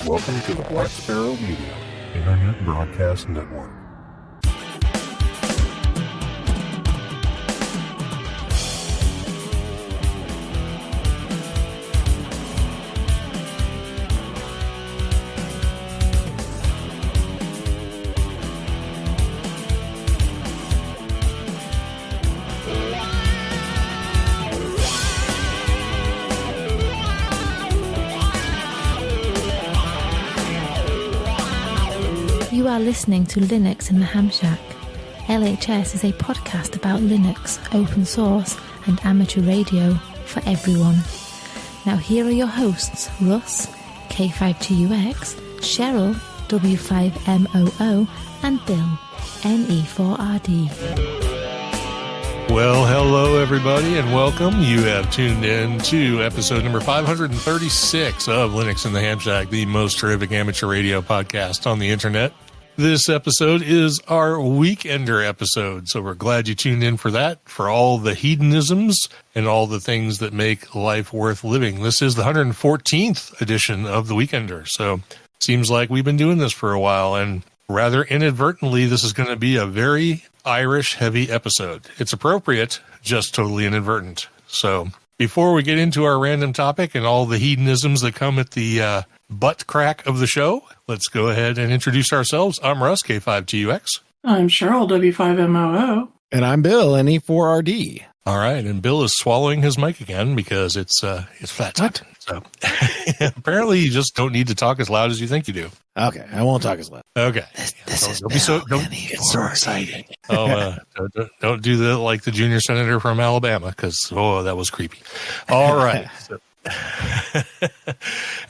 Welcome to the Black Sparrow Media Internet Broadcast Network. You are listening to Linux in the Ham Shack. LHS is a podcast about Linux, open source, and amateur radio for everyone. Now here are your hosts, Russ, K5TUX, Cheryl, W5MOO, and Bill, NE4RD. Well, hello everybody and welcome. You have tuned in to episode number 536 of Linux in the Ham Shack, the most terrific amateur radio podcast on the internet. This episode is our Weekender episode, so we're glad you tuned in for that, for all the hedonisms and all the things that make life worth living. This is the 114th edition of the Weekender, so seems like we've been doing this for a while, and rather inadvertently, this is going to be a very Irish-heavy episode. It's appropriate, just totally inadvertent. So before we get into our random topic and all the hedonisms that come at the butt crack of the show, let's go ahead and introduce ourselves. I'm Russ, K5TUX. I'm Cheryl, W5MOO. And I'm Bill, NE4RD. All right, and Bill is swallowing his mic again because it's flat. What? So apparently you just don't need to talk as loud as you think you do. Okay, I won't talk as loud. Okay. This is don't get so excited. Don't do the like the junior senator from Alabama because that was creepy. All right.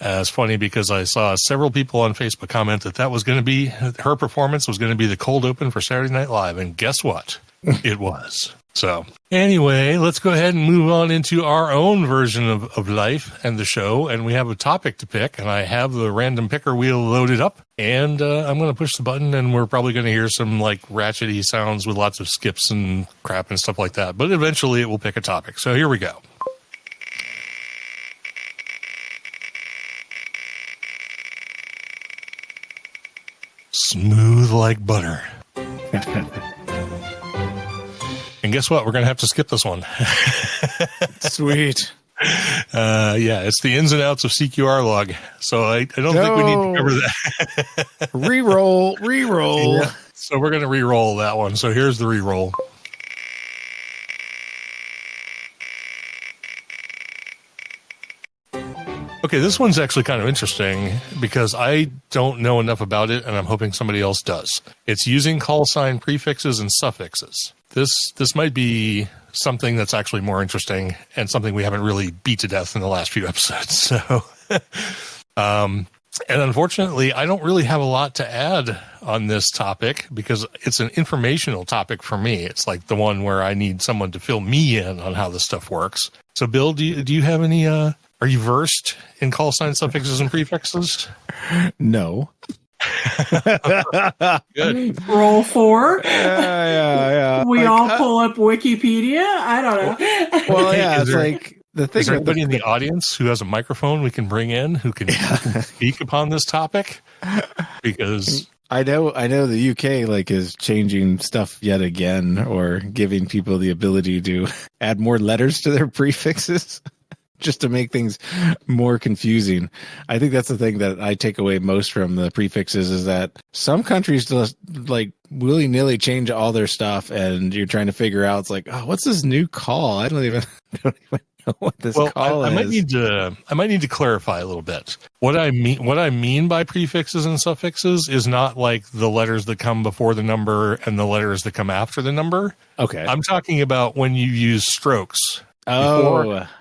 It's funny because I saw several people on Facebook comment that was going to be her performance was going to be the cold open for Saturday Night Live, and guess what? It was. So anyway, let's go ahead and move on into our own version of life and the show. And we have a topic to pick, and I have the random picker wheel loaded up, and I'm going to push the button, and we're probably going to hear some like ratchety sounds with lots of skips and crap and stuff like that. But eventually it will pick a topic. So here we go. Smooth like butter. And guess what? We're going to have to skip this one. Sweet. Yeah, it's the ins and outs of CQR log. So I don't think we need to cover that. Reroll. Yeah. So we're going to re-roll that one. So here's the re-roll. Okay, this one's actually kind of interesting because I don't know enough about it, and I'm hoping somebody else does. It's using call sign prefixes and suffixes. This might be something that's actually more interesting and something we haven't really beat to death in the last few episodes. So, and unfortunately, I don't really have a lot to add on this topic because it's an informational topic for me. It's like the one where I need someone to fill me in on how this stuff works. So, Bill, do you have any? Are you versed in call sign suffixes and prefixes? No. Good. Roll 4. Yeah. We all pull up Wikipedia. I don't know. Well, yeah, it's like the thing. Is there anybody in the audience who has a microphone we can bring in who can speak upon this topic? Because I know the UK is changing stuff yet again, or giving people the ability to add more letters to their prefixes. Just to make things more confusing. I think that's the thing that I take away most from the prefixes is that some countries just willy-nilly change all their stuff, and you're trying to figure out, it's like, oh, what's this new call? I don't even know what this call is. I might need to clarify a little bit. What I mean by prefixes and suffixes is not like the letters that come before the number and the letters that come after the number. Okay. I'm talking about when you use strokes.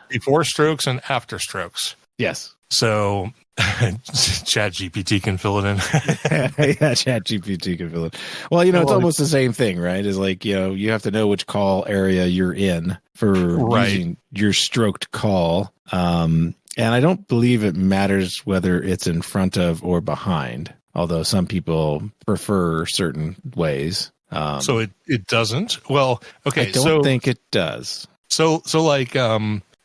Before strokes and after strokes. Yes. So ChatGPT can fill it in. Yeah, ChatGPT can fill it. Well, it's almost the same thing, right? Is like, you have to know which call area you're in for using your stroked call. And I don't believe it matters whether it's in front of or behind, although some people prefer certain ways. So it doesn't? Well, okay. I don't think it does. So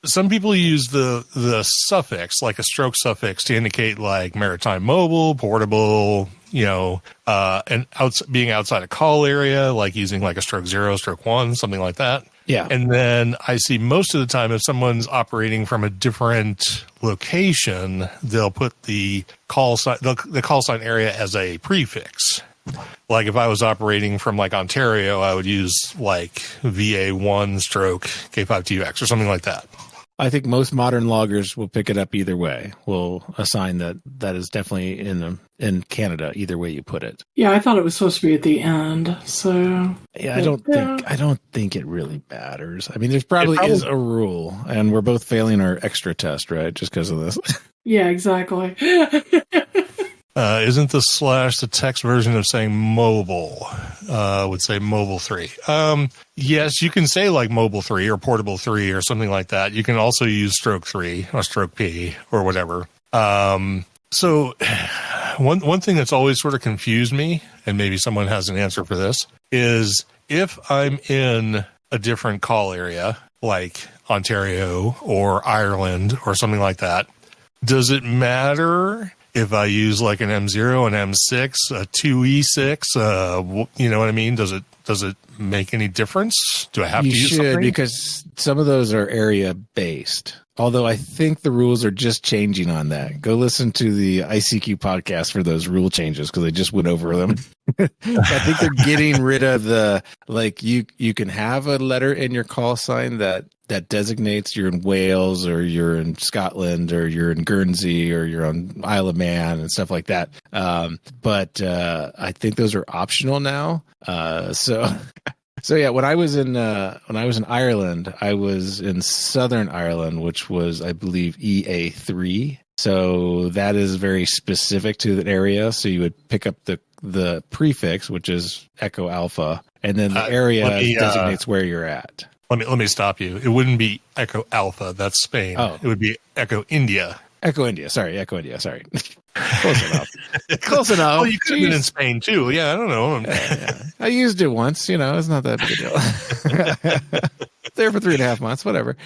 some people use the suffix, like a stroke suffix, to indicate like maritime mobile, portable, and being outside a call area, like using like a stroke 0, stroke 1, something like that. Yeah. And then I see most of the time if someone's operating from a different location, they'll put the call sign area as a prefix. Like if I was operating from like Ontario, I would use like VA1 stroke K5TUX or something like that. I think most modern loggers will pick it up either way. Will assign that is definitely in Canada, either way you put it. Yeah, I thought it was supposed to be at the end. So yeah, I don't think it really matters. I mean, there probably is a rule, and we're both failing our extra test, right? Just because of this. Yeah, exactly. Isn't the / the text version of saying mobile? Would say mobile 3. Yes, you can say like mobile 3 or portable 3 or something like that. You can also use stroke 3 or stroke P or whatever. So one thing that's always sort of confused me, and maybe someone has an answer for this, is if I'm in a different call area, like Ontario or Ireland or something like that, does it matter if I use like an M0, an M6, a 2E6, you know what I mean? Does it make any difference? Do I have to use something? Because some of those are area based. Although I think the rules are just changing on that. Go listen to the ICQ podcast for those rule changes because they just went over them. I think they're getting rid of the, like, you can have a letter in your call sign that designates you're in Wales or you're in Scotland or you're in Guernsey or you're on Isle of Man and stuff like that. But I think those are optional now. So yeah, when I was in Ireland, I was in Southern Ireland, which was, I believe, EA3. So that is very specific to that area. So you would pick up the prefix, which is Echo Alpha, and then the area designates where you're at. Let me stop you. It wouldn't be Echo Alpha. That's Spain. Oh. It would be Echo India. Echo India. Sorry. Close enough. Close enough. Well, you could have been in Spain too. Yeah, I don't know. Yeah. I used it once. It's not that big a deal. There for 3.5 months. Whatever.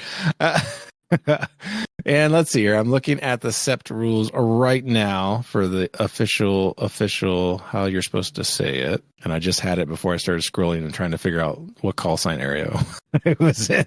And let's see here. I'm looking at the SEPT rules right now for the official how you're supposed to say it. And I just had it before I started scrolling and trying to figure out what call sign area it was in.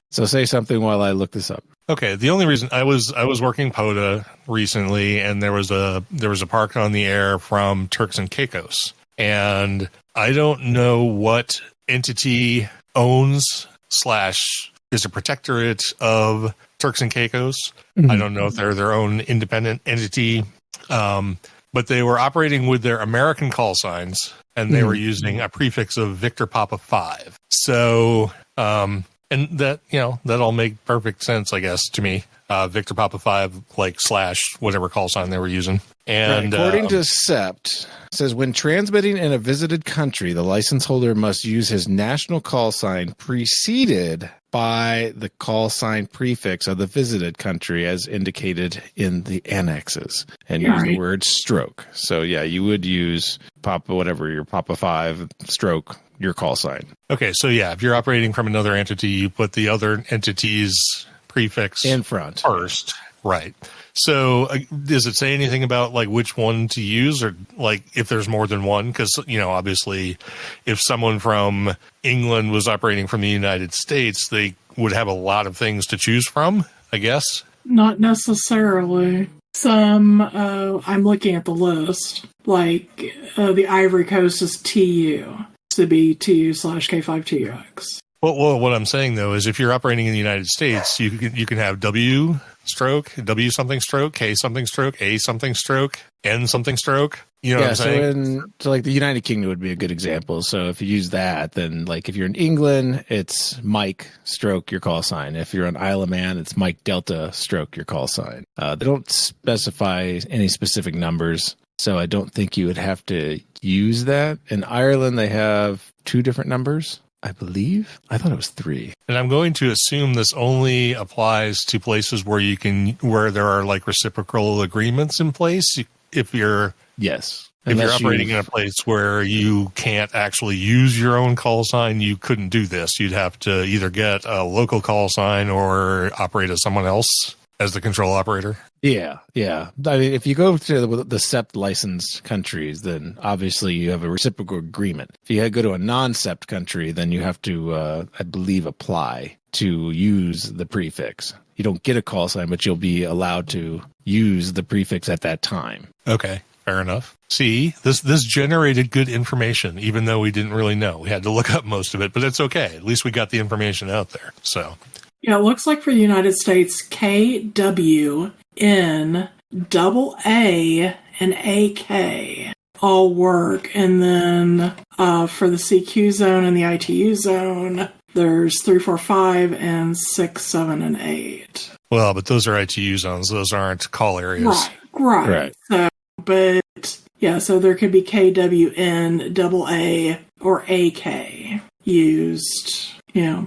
So say something while I look this up. Okay. The only reason I was working POTA recently, and there was a park on the air from Turks and Caicos, and I don't know what entity owns / is a protectorate of Turks and Caicos. Mm-hmm. I don't know if they're their own independent entity, but they were operating with their American call signs, and they were using a prefix of Victor Papa 5. So, and that, that all make perfect sense, I guess, to me. Victor Papa 5, like / whatever call sign they were using. And right. According to SEPT, it says when transmitting in a visited country, the license holder must use his national call sign preceded by the call sign prefix of the visited country as indicated in the annexes, and use the word stroke. So yeah, you would use Papa, whatever your Papa 5 stroke, your call sign. Okay, so yeah, if you're operating from another entity, you put the other entity's prefix in front first, right? So does it say anything about like which one to use, or like if there's more than one? Because obviously, if someone from England was operating from the United States, they would have a lot of things to choose from, I guess. Not necessarily. Some, I'm looking at the list, like the Ivory Coast is TU, to be TU / K5TUX. Well, what I'm saying though is if you're operating in the United States, you can have W stroke, W something stroke, K something stroke, A something stroke, N something stroke. You know what I'm saying? So like the United Kingdom would be a good example. So if you use that, then like if you're in England, it's Mike stroke your call sign. If you're on Isle of Man, it's Mike Delta stroke your call sign. They don't specify any specific numbers, so I don't think you would have to use that. In Ireland, they have 2 different numbers, I believe. I thought it was 3. And I'm going to assume this only applies to places where there are like reciprocal agreements in place. If you're yes, If you're operating in a place where you can't actually use your own call sign, you couldn't do this. You'd have to either get a local call sign or operate as someone else as the control operator. Yeah. I mean, if you go to the SEPT licensed countries, then obviously you have a reciprocal agreement. If you go to a non-SEPT country, then you have to, I believe, apply to use the prefix. You don't get a call sign, but you'll be allowed to use the prefix at that time. Okay. Fair enough. See, this generated good information, even though we didn't really know. We had to look up most of it, but it's okay. At least we got the information out there. So, yeah, it looks like for the United States, KW, N, AA, and AK all work. And then for the CQ zone and the ITU zone, there's 3, 4, 5, and 6, 7, and 8. Well, but those are ITU zones. Those aren't call areas. Right. So, but yeah, so there could be KWN, AA, or AK used,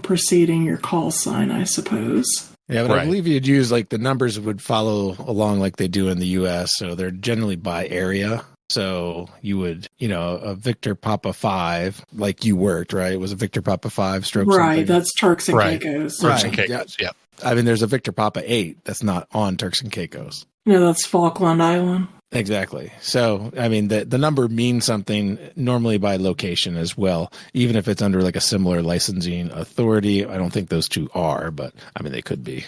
preceding your call sign, I suppose. Yeah, but I believe you'd use the numbers would follow along like they do in the U.S. So they're generally by area. So you would, a Victor Papa 5, like you worked, right? It was a Victor Papa 5 stroke. Right, something. That's Turks and Caicos. Turks and Caicos, yeah. I mean, there's a Victor Papa 8 that's not on Turks and Caicos. No, that's Falkland Island. Exactly. So, I mean, the number means something normally by location as well, even if it's under a similar licensing authority. I don't think those two are, but I mean, they could be.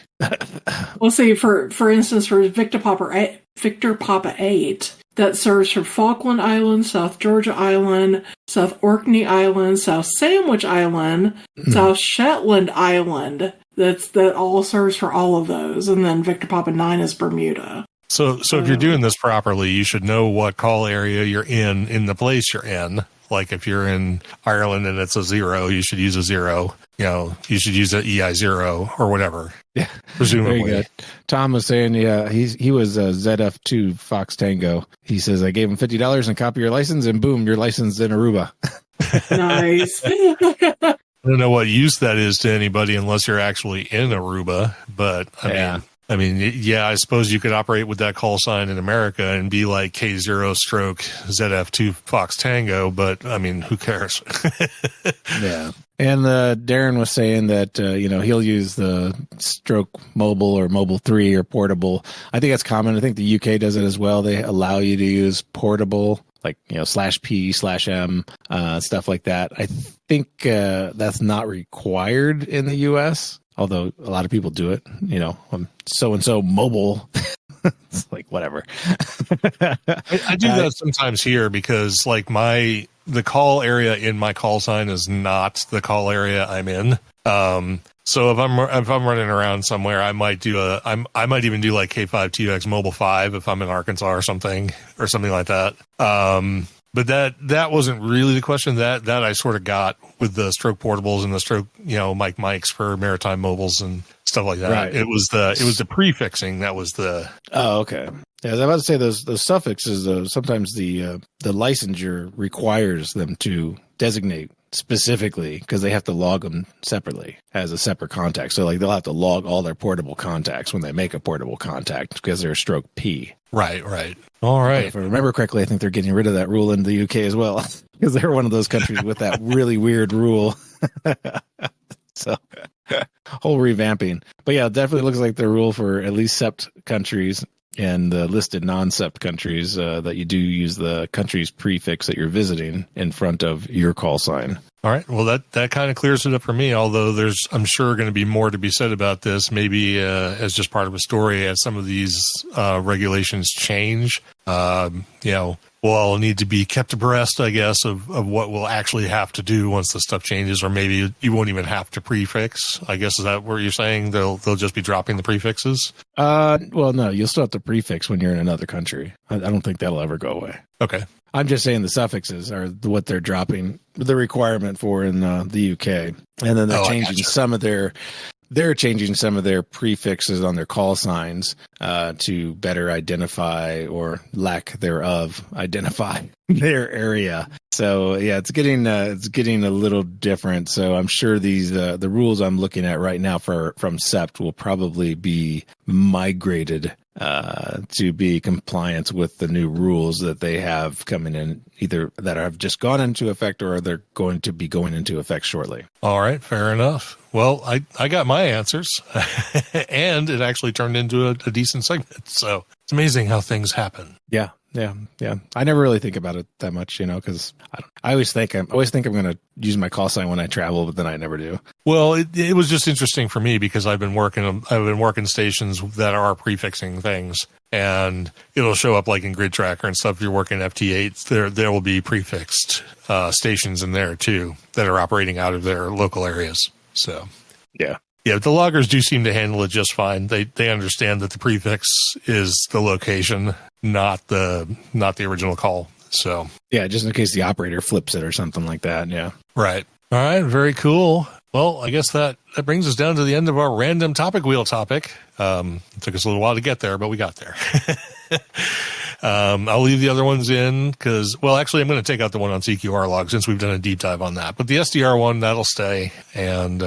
Well, see, for instance, for Victor Papa 8, that serves for Falkland Island, South Georgia Island, South Orkney Island, South Sandwich Island, South Shetland Island. That all serves for all of those. And then Victor Papa 9 is Bermuda. So if you're doing this properly, you should know what call area you're in the place you're in. Like if you're in Ireland and it's a 0, you should use a 0. You should use an EI0 or whatever. Yeah, presumably. Very good. Tom was saying, he was a ZF2 Fox Tango. He says, I gave him $50 and copy your license, and boom, you're licensed in Aruba. Nice. I don't know what use that is to anybody unless you're actually in Aruba, but I mean, I suppose you could operate with that call sign in America and be like K0 stroke ZF2 Fox Tango, but I mean, who cares? Yeah. And Darren was saying that, he'll use the stroke mobile or mobile 3 or portable. I think that's common. I think the UK does it as well. They allow you to use portable, /P/M, stuff like that. I think that's not required in the US. Although a lot of people do it, so-and-so mobile. It's whatever. I do that sometimes here because the call area in my call sign is not the call area I'm in. So if I'm running around somewhere, I might do I might even do K5TUX Mobile 5 if I'm in Arkansas or something like that. But that wasn't really the question. That I sort of got with the stroke portables and the stroke, Mike Mikes for maritime mobiles and stuff like that. Right. It was the prefixing that was the. Oh, okay. Yeah, I was about to say those suffixes. Sometimes the licensure requires them to designate specifically because they have to log them separately as a separate contact. So they'll have to log all their portable contacts when they make a portable contact because they're stroke P. Right. All right. If I remember correctly, I think they're getting rid of that rule in the UK as well because they're one of those countries with that really weird rule. So whole revamping. But yeah, it definitely looks like the rule for at least SEPT countries and the listed non-SEPT countries that you do use the country's prefix that you're visiting in front of your call sign. All right. Well, that kind of clears it up for me, although there's, I'm sure, going to be more to be said about this, maybe as just part of a story as some of these regulations change. We'll all need to be kept abreast, I guess, of what we'll actually have to do once the stuff changes, or maybe you won't even have to prefix. I guess, is that what you're saying? They'll just be dropping the prefixes? Well, no, you'll still have to prefix when you're in another country. I don't think that'll ever go away. Okay. I'm just saying the suffixes are what they're dropping the requirement for in the UK, and then they're changing some of their. They're changing some of their prefixes on their call signs to better identify or lack thereof identify their area. So yeah, it's getting a little different. So I'm sure these the rules I'm looking at right now from SEPT will probably be migrated to be compliant with the new rules that they have coming in, either that have just gone into effect or they're going to be going into effect shortly. All right, fair enough. Well, I got my answers, and it actually turned into a decent segment. So it's amazing how things happen. Yeah. I never really think about it that much, because I always think I'm going to use my call sign when I travel, but then I never do. Well, it was just interesting for me because I've been working stations that are prefixing things, and it'll show up like in Grid Tracker and stuff. If you're working FT8, there will be prefixed stations in there too that are operating out of their local areas. So yeah. Yeah, the loggers do seem to handle it just fine. They understand that the prefix is the location, not the original call. So yeah, just in case the operator flips it or something like that. Yeah. Right. All right. Very cool. Well, I guess that brings us down to the end of our random topic wheel topic. It took us a little while to get there, but we got there. I'll leave the other ones in because, well, actually, I'm going to take out the one on CQR log since we've done a deep dive on that. But the SDR one, that'll stay, and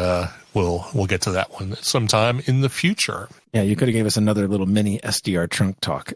we'll get to that one sometime in the future. Yeah, you could have gave us another little mini SDR trunk talk.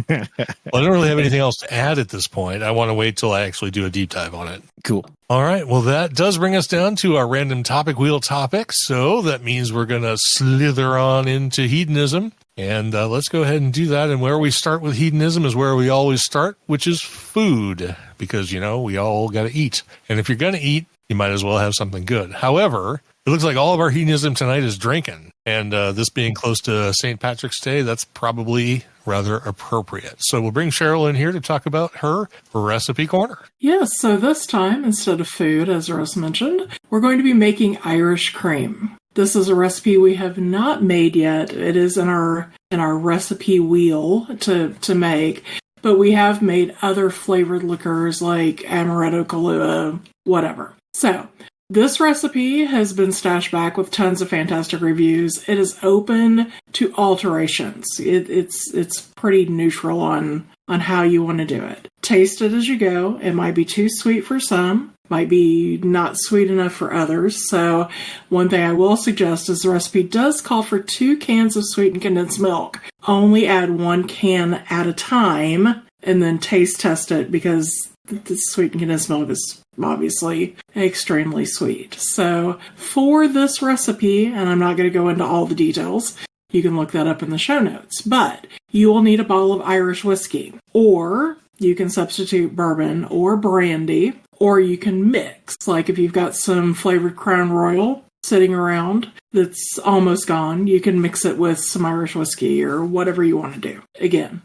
Well, I don't really have anything else to add at this point. I want to wait till I actually do a deep dive on it. Cool. All right. Well, that does bring us down to our random topic wheel topic. So that means we're going to slither on into hedonism. And let's go ahead and do that. And where we start with hedonism is where we always start, which is food. Because, we all got to eat. And if you're going to eat, you might as well have something good. However, it looks like all of our hedonism tonight is drinking. And this being close to St. Patrick's Day, that's probably rather appropriate. So we'll bring Cheryl in here to talk about her recipe corner. Yes, so this time, instead of food, as Russ mentioned, we're going to be making Irish cream. This is a recipe we have not made yet. It is in our recipe wheel to make, but we have made other flavored liquors like Amaretto, Kahlua, whatever. So this recipe has been stashed back with tons of fantastic reviews. It is open to alterations. It's pretty neutral on how you want to do it. Taste it as you go. It might be too sweet for some, might be not sweet enough for others. So one thing I will suggest is the recipe does call for 2 cans of sweetened condensed milk. Only add 1 can at a time and then taste test it because the sweetened condensed milk is obviously extremely sweet. So for this recipe, and I'm not going to go into all the details, you can look that up in the show notes, but you will need a bottle of Irish whiskey, or you can substitute bourbon or brandy, or you can mix. Like if you've got some flavored Crown Royal sitting around that's almost gone, you can mix it with some Irish whiskey or whatever you want to do. Again,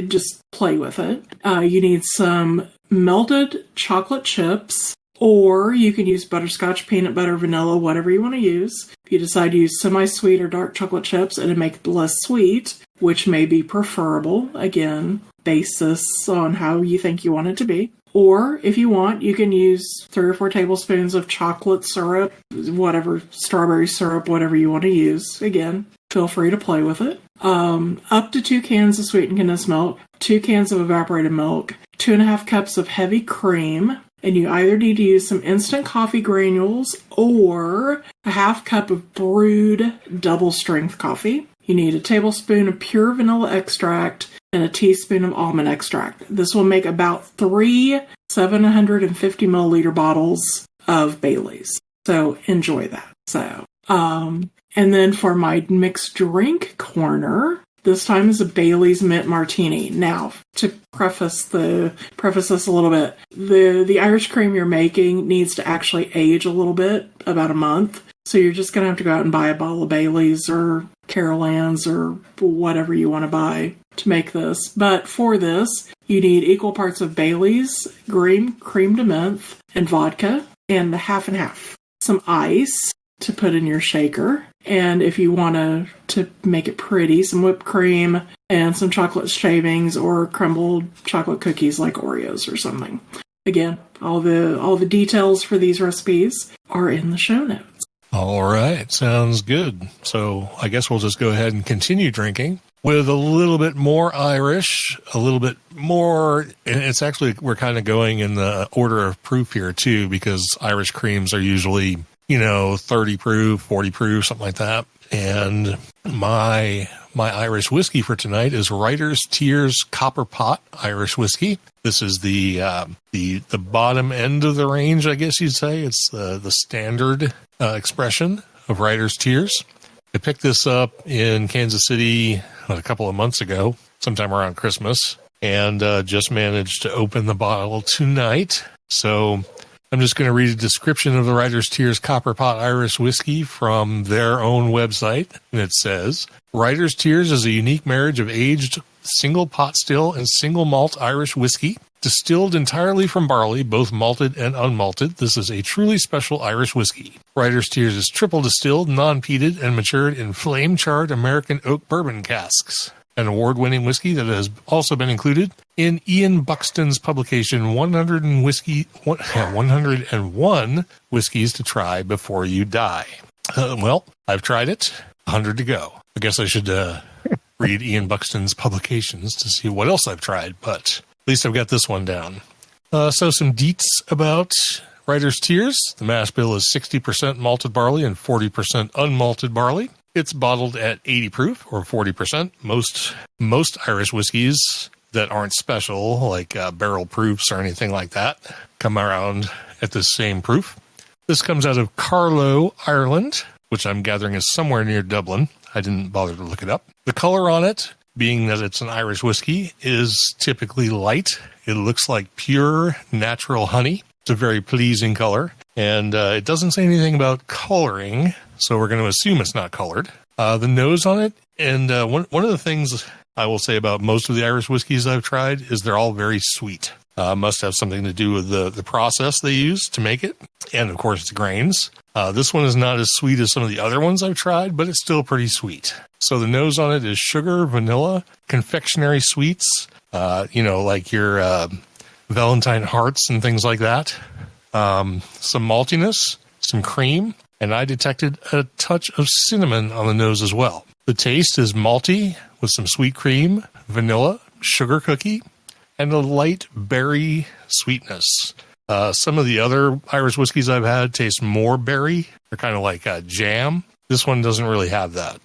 just play with it. You need some melted chocolate chips, or you can use butterscotch, peanut butter, vanilla, whatever you want to use. If you decide to use semi-sweet or dark chocolate chips, it'll make it less sweet, which may be preferable. Again, basis on how you think you want it to be. Or if you want, you can use 3 or 4 tablespoons of chocolate syrup, whatever, strawberry syrup, whatever you want to use. Again, feel free to play with it. Up to 2 cans of sweetened condensed milk, 2 cans of evaporated milk, 2.5 cups of heavy cream, and you either need to use some instant coffee granules or a 1/2 cup of brewed double strength coffee. You need a tablespoon of pure vanilla extract and a teaspoon of almond extract. This will make about 3 750 milliliter bottles of Bailey's. So enjoy that. So, and then for my mixed drink corner, this time is a Bailey's Mint Martini. Now, to preface this a little bit, the Irish cream you're making needs to actually age a little bit, about a month. So you're just going to have to go out and buy a bottle of Bailey's or Carol Ann's or whatever you want to buy to make this. But for this, you need equal parts of Bailey's, cream de menthe, and vodka, and 50 and 50. Some ice to put in your shaker. And if you want to make it pretty, some whipped cream and some chocolate shavings or crumbled chocolate cookies like Oreos or something. Again, all the details for these recipes are in the show notes. All right. Sounds good. So I guess we'll just go ahead and continue drinking. with a little bit more Irish, a little bit more, and it's actually, we're kind of going in the order of proof here too, because Irish creams are usually, 30 proof, 40 proof, something like that. And my Irish whiskey for tonight is Writer's Tears Copper Pot Irish whiskey. This is the bottom end of the range, I guess you'd say. It's the standard expression of Writer's Tears. I picked this up in Kansas City a couple of months ago, sometime around Christmas, and just managed to open the bottle tonight. So I'm just going to read a description of the Writer's Tears Copper Pot Irish Whiskey from their own website. And it says, Writer's Tears is a unique marriage of aged single pot still and single malt Irish whiskey. Distilled entirely from barley, both malted and unmalted, this is a truly special Irish whiskey. Writer's Tears is triple distilled, non-peated, and matured in flame-charred American oak bourbon casks. An award-winning whiskey that has also been included in Ian Buxton's publication 101 Whiskeys to Try Before You Die. Well, I've tried it. 100 to go. I guess I should read Ian Buxton's publications to see what else I've tried, but at least I've got this one down. So some deets about Writer's Tears. The mash bill is 60% malted barley and 40% unmalted barley. It's bottled at 80 proof or 40%. Most Irish whiskeys that aren't special, like barrel proofs or anything like that, come around at the same proof. This comes out of Carlow, Ireland, which I'm gathering is somewhere near Dublin. I didn't bother to look it up. The color on it, being that it's an Irish whiskey, is typically light. It looks like pure natural honey. It's a very pleasing color. And it doesn't say anything about coloring, so we're going to assume it's not colored. The nose on it, and one of the things I will say about most of the Irish whiskeys I've tried is they're all very sweet. Must have something to do with the process they use to make it, and of course its grains. This one is not as sweet as some of the other ones I've tried, but it's still pretty sweet. So the nose on it is sugar, vanilla, confectionery sweets, like your Valentine hearts and things like that. Some maltiness, some cream, and I detected a touch of cinnamon on the nose as well. The taste is malty with some sweet cream, vanilla, sugar cookie, and a light berry sweetness. Some of the other Irish whiskeys I've had taste more berry. They're kind of like jam. This one doesn't really have that.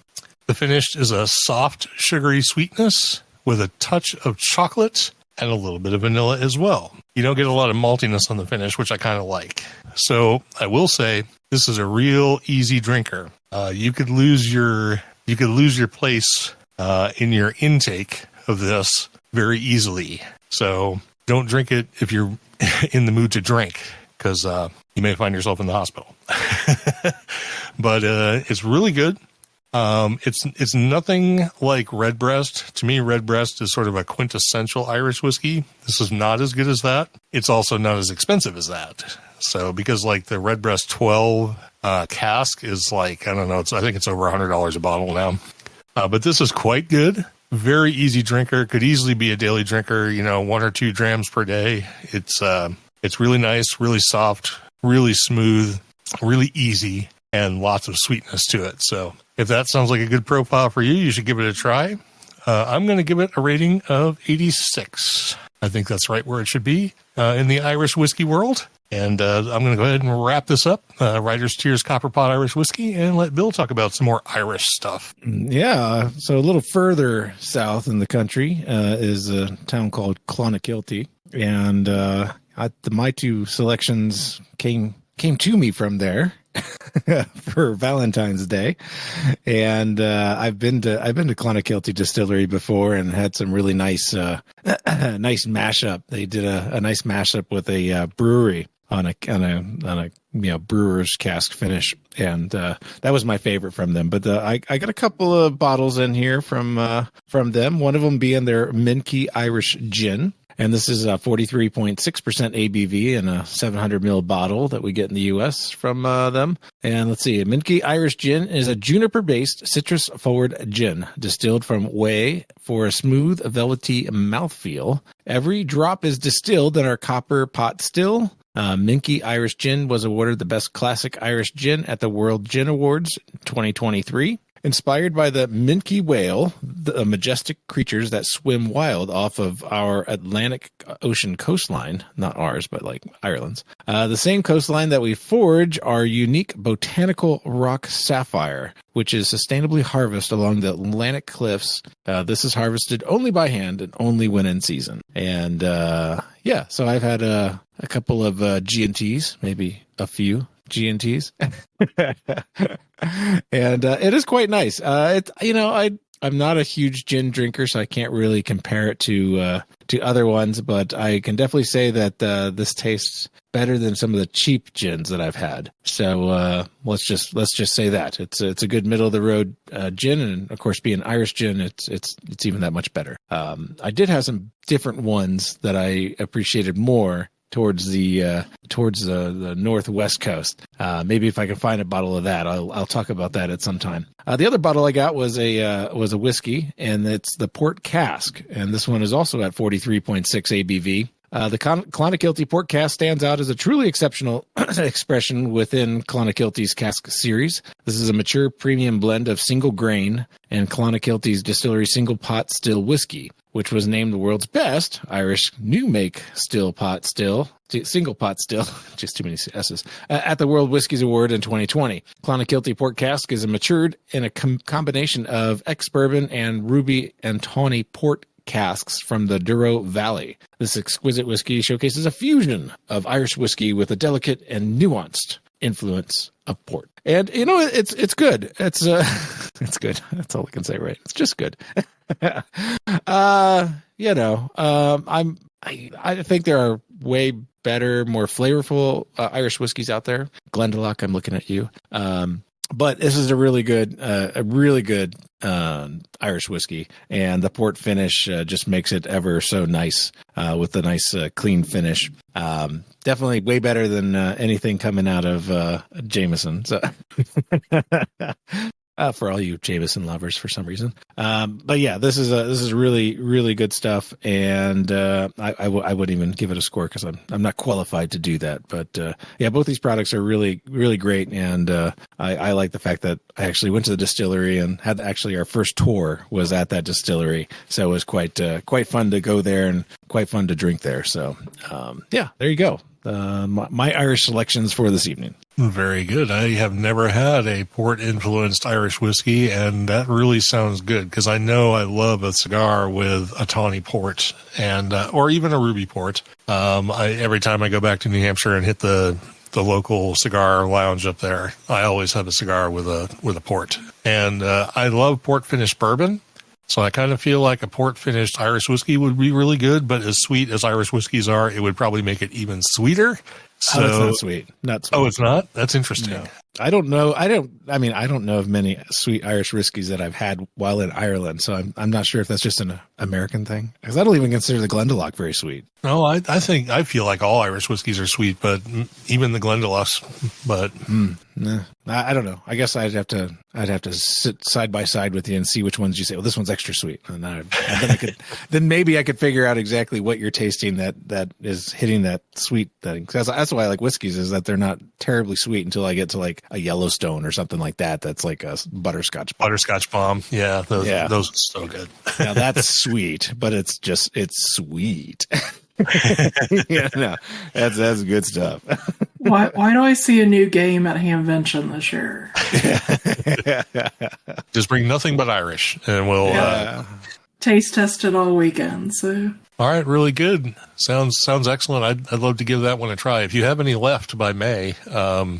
The finish is a soft, sugary sweetness with a touch of chocolate and a little bit of vanilla as well. You don't get a lot of maltiness on the finish, which I kind of like. So I will say this is a real easy drinker. You could lose your place in your intake of this very easily. So don't drink it if you're in the mood to drink, because you may find yourself in the hospital. But it's really good. It's nothing like Redbreast. To me, Redbreast is sort of a quintessential Irish whiskey. This is not as good as that. It's also not as expensive as that. So because like the Redbreast 12 cask is like, I don't know, I think it's over $100 a bottle now. But this is quite good. Very easy drinker. Could easily be a daily drinker, 1 or 2 grams per day. It's really nice, really soft, really smooth, really easy, and lots of sweetness to it. So if that sounds like a good profile for you, you should give it a try. I'm going to give it a rating of 86. I think that's right where it should be in the Irish whiskey world. And I'm going to go ahead and wrap this up. Writer's Tears Copper Pot Irish Whiskey, and let Bill talk about some more Irish stuff. Yeah. So a little further south in the country is a town called Clonakilty. And my 2 selections came to me from there for Valentine's Day. And I've been to Clonakilty Distillery before and had some really nice nice mashup. They did a nice mashup with a brewery on a brewer's cask finish, and that was my favorite from them. But I got a couple of bottles in here from them. One of them being their Minky Irish Gin. And this is a 43.6% ABV in a 700 ml bottle that we get in the U.S. from them. And let's see, Minky Irish Gin is a juniper-based, citrus-forward gin distilled from whey for a smooth, velvety mouthfeel. Every drop is distilled in our copper pot still. Minky Irish Gin was awarded the Best Classic Irish Gin at the World Gin Awards 2023. Inspired by the minke whale, the majestic creatures that swim wild off of our Atlantic Ocean coastline, not ours, but like Ireland's. The same coastline that we forage our unique botanical rock sapphire, which is sustainably harvested along the Atlantic cliffs. This is harvested only by hand and only when in season. And so I've had a couple of G&Ts, maybe a few G&Ts. And it is quite nice. I'm not a huge gin drinker, so I can't really compare it to other ones, but I can definitely say that this tastes better than some of the cheap gins that I've had. So let's just say that it's a good middle of the road gin, and of course, being Irish gin, it's even that much better. I did have some different ones that I appreciated more towards the northwest coast. Maybe if I can find a bottle of that, I'll talk about that at some time. The other bottle I got was a whiskey, and it's the Port Cask, and this one is also at 43.6 ABV. The Clonakilty Port Cask stands out as a truly exceptional expression within Clonakilty's cask series. This is a mature premium blend of single grain and Clonakilty's distillery single pot still whiskey, which was named the world's best Irish new make single pot still, just too many S's, at the World Whiskies Award in 2020. Clonakilty Port Cask is matured in a combination of ex-bourbon and ruby and tawny port casks from the Douro Valley. This exquisite whiskey showcases a fusion of Irish whiskey with a delicate and nuanced influence of port. And it's good. It's it's good. That's all I can say, right? It's just good. I think there are way better, more flavorful Irish whiskeys out there. Glendalough, I'm looking at you. But this is a really good Irish whiskey, and the port finish just makes it ever so nice with the nice clean finish. Definitely way better than anything coming out of Jameson. So for all you Jameson lovers, for some reason. But yeah, this is really, really good stuff, and I wouldn't even give it a score because I'm not qualified to do that. But both these products are really, really great, and I like the fact that I actually went to the distillery and had our first tour was at that distillery, so it was quite fun to go there and quite fun to drink there. So there you go. My Irish selections for this evening. Very good. I have never had a port-influenced Irish whiskey, and that really sounds good because I know I love a cigar with a tawny port and or even a ruby port. Every time I go back to New Hampshire and hit the local cigar lounge up there, I always have a cigar with a port. And I love port-finished bourbon. So I kind of feel like a port-finished Irish whiskey would be really good, but as sweet as Irish whiskeys are, it would probably make it even sweeter. So, it's not sweet. Not sweet. Oh, it's not? That's interesting. No. I don't know. I don't know of many sweet Irish whiskeys that I've had while in Ireland. So I'm not sure if that's just an American thing. Because I don't even consider the Glendalough very sweet. No, I feel like all Irish whiskeys are sweet, but even the Glendaloughs. But I don't know. I guess I'd have to sit side by side with you and see which ones you say. Well, this one's extra sweet, and then maybe I could figure out exactly what you're tasting that is hitting that sweet thing. That's why I like whiskeys, is that they're not terribly sweet until I get to like a Yellowstone or something like that. That's like a butterscotch bomb. Yeah, those are so good. Now that's sweet, but it's sweet. That's good stuff. Why do I see a new game at Hamvention this year? Just bring nothing but Irish, and we'll taste test it all weekend. So all right, really good. Sounds excellent. I'd love to give that one a try. If you have any left by May, I'll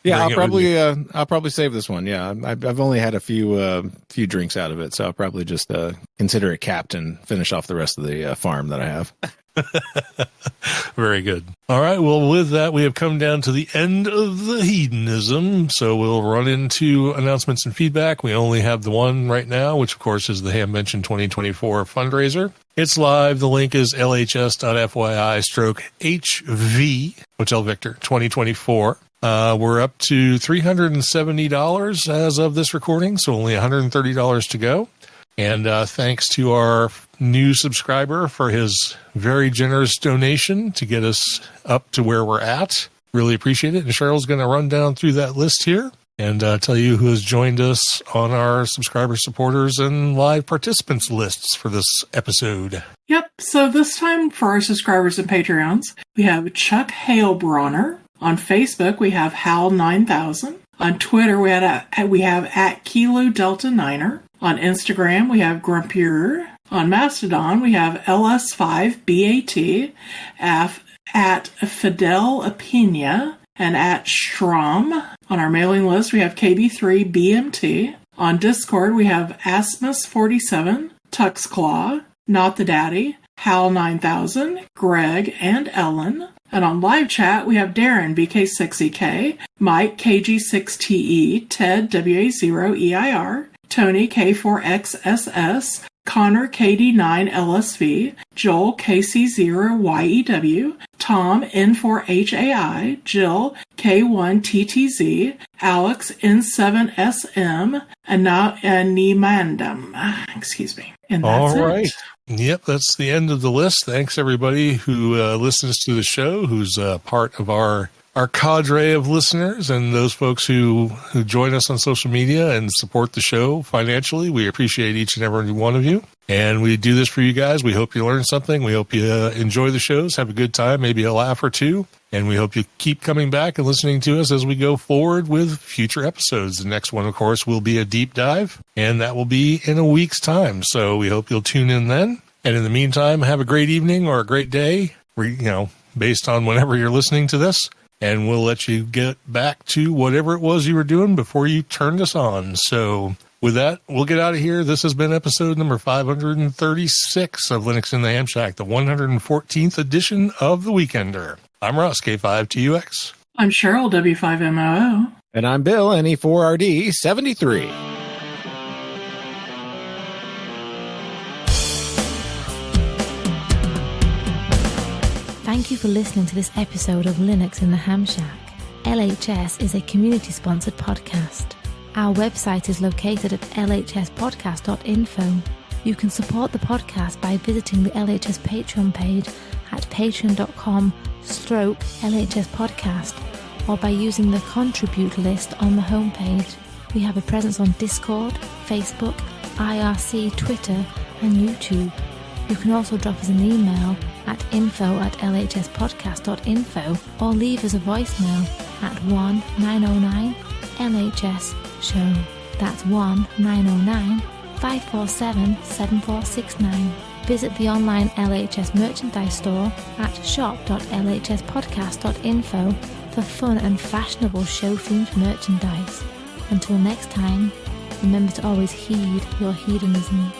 probably save this one. Yeah, I've only had a few drinks out of it, so I'll probably just consider it capped and finish off the rest of the farm that I have. Very good. All right. Well, with that, we have come down to the end of the hedonism. So we'll run into announcements and feedback. We only have the one right now, which of course is the Hamvention 2024 fundraiser. It's live. The link is LHS.FYI/HV, Hotel Victor 2024. We're up to $370 as of this recording, so only $130 to go. And thanks to our new subscriber for his very generous donation to get us up to where we're at. Really appreciate it. And Cheryl's going to run down through that list here. and tell you who has joined us on our subscriber, supporters, and live participants lists for this episode. Yep, so this time for our subscribers and Patreons, we have Chuck Halebronner. On Facebook, we have Hal9000. On Twitter, we have at Kilo Delta Niner. On Instagram, we have Grumpier. On Mastodon, we have LS5BAT, at Fidel Apina, and at Strom. On our mailing list, we have KB3BMT. On Discord, we have Asmus47, Tuxclaw, Not the Daddy, Hal9000, Greg, and Ellen. And on live chat, we have Darren, BK6EK, Mike, KG6TE, Ted, WA0EIR, Tony, K4XSS, Connor, KD9LSV, Joel, KC0YEW, Tom, N4HAI, Jill, K1TTZ, Alex, N7SM, and Nemandam. Excuse me. And that's all right. it. Yep, that's the end of the list. Thanks, everybody who listens to the show, who's part of our cadre of listeners, and those folks who join us on social media and support the show financially. We appreciate each and every one of you. And we do this for you guys. We hope you learn something. We hope you enjoy the shows, have a good time, maybe a laugh or two. And we hope you keep coming back and listening to us as we go forward with future episodes. The next one, of course, will be a deep dive, and that will be in a week's time. So we hope you'll tune in then. And in the meantime, have a great evening or a great day, based on whenever you're listening to this. And we'll let you get back to whatever it was you were doing before you turned us on. So with that, we'll get out of here. This has been episode number 536 of Linux in the Ham Shack, the 114th edition of The Weekender. I'm Ross, K5TUX. I'm Cheryl, W5MOO. And I'm Bill, NE4RD73. Thank you for listening to this episode of Linux in the Ham Shack. LHS is a community-sponsored podcast. Our website is located at lhspodcast.info. You can support the podcast by visiting the LHS Patreon page at patreon.com/LHS Podcast, or by using the contribute list on the homepage. We have a presence on Discord, Facebook, IRC, Twitter, and YouTube. You can also drop us an email at info@lhspodcast.info or leave us a voicemail at 1-909-LHS-SHOW. That's 1-909-547-7469. Visit the online LHS merchandise store at shop.lhspodcast.info for fun and fashionable show-themed merchandise. Until next time, remember to always heed your hedonism.